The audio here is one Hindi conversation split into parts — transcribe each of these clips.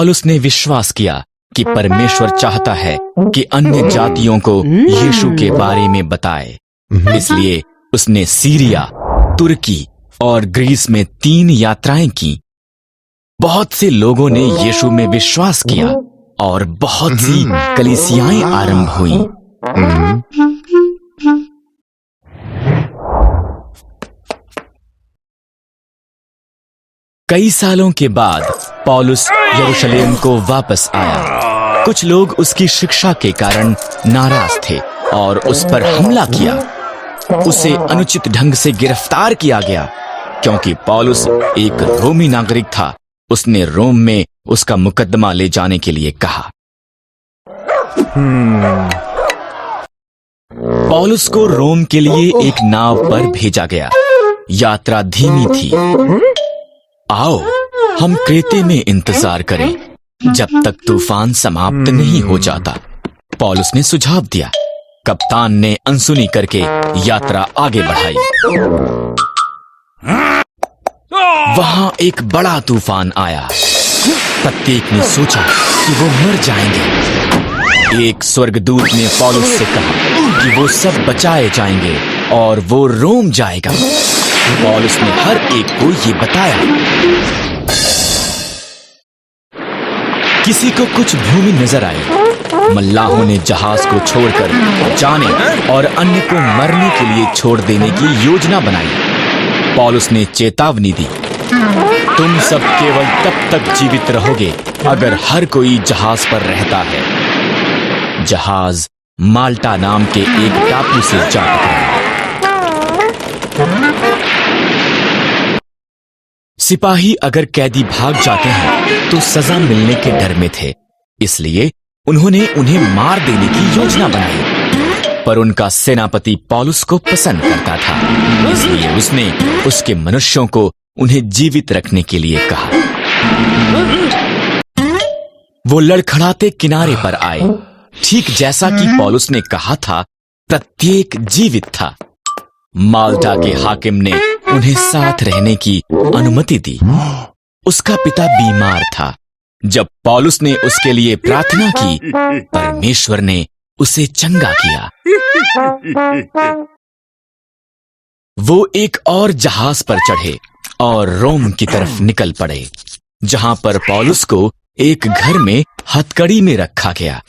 पौलुस ने विश्वास किया कि परमेश्वर चाहता है कि अन्य जातियों को यीशु के बारे में बताए। इसलिए उसने सीरिया, तुर्की और ग्रीस में 3 यात्राएं की। बहुत से लोगों ने यीशु में विश्वास किया और बहुत सी कलीसियाएं आरंभ हुईं। कई सालों के बाद पौलुस यरूशलेम को वापस आया। कुछ लोग उसकी शिक्षा के कारण नाराज थे और उस पर हमला किया। उसे अनुचित ढंग से गिरफ्तार किया गया क्योंकि पौलुस एक रोमी नागरिक था। उसने रोम में उसका मुकदमा ले जाने के लिए कहा। पौलुस को रोम के लिए एक नाव पर भेजा गया। यात्रा धीमी थी। आओ हम क्रेते में इंतजार करें जब तक तूफान समाप्त नहीं हो जाता, पौलुस ने सुझाव दिया। कप्तान ने अनसुनी करके यात्रा आगे बढ़ाई। वहां एक बड़ा तूफान आया। प्रत्येक ने सोचा कि वो मर जाएंगे। एक स्वर्गदूत ने पौलुस से कहा कि वो सब बचाए जाएंगे और वो रोम जाएगा। पौलुस ने हर एक को ये बताया। किसी को कुछ भूमि नजर आई। मल्लाहों ने जहाज को छोड़कर जाने और अन्य को मरने के लिए छोड़ देने की योजना बनाई। पौलुस ने चेतावनी दी, तुम सब केवल तब तक जीवित रहोगे अगर हर कोई जहाज पर रहता है। जहाज माल्टा नाम के एक टापू से जा टकराया। सिपाही अगर कैदी भाग जाते हैं तो सजा मिलने के डर में थे, इसलिए उन्होंने उन्हें मार देने की योजना बनाई। पर उनका सेनापति पौलुस को पसंद करता था, इसलिए उसने उसके मनुष्यों को उन्हें जीवित रखने के लिए कहा। वो लड़खड़ाते किनारे पर आए। ठीक जैसा कि पौलुस ने कहा था, प्रत्येक जीवित था। माल्टा के हाकिम ने उन्हें साथ रहने की अनुमति दी। उसका पिता बीमार था। जब पौलुस ने उसके लिए प्रार्थना की, परमेश्वर ने उसे चंगा किया। वो एक और जहाज पर चढ़े और रोम की तरफ निकल पड़े, जहां पर पौलुस को एक घर में हथकड़ी में रखा गया।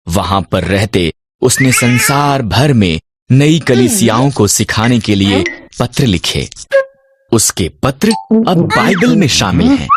वहां पर रहते उसने संसार भर में नई कलीसियाओं को सिखाने के लिए पत्र लिखे। उसके पत्र अब बाइबल में शामिल हैं।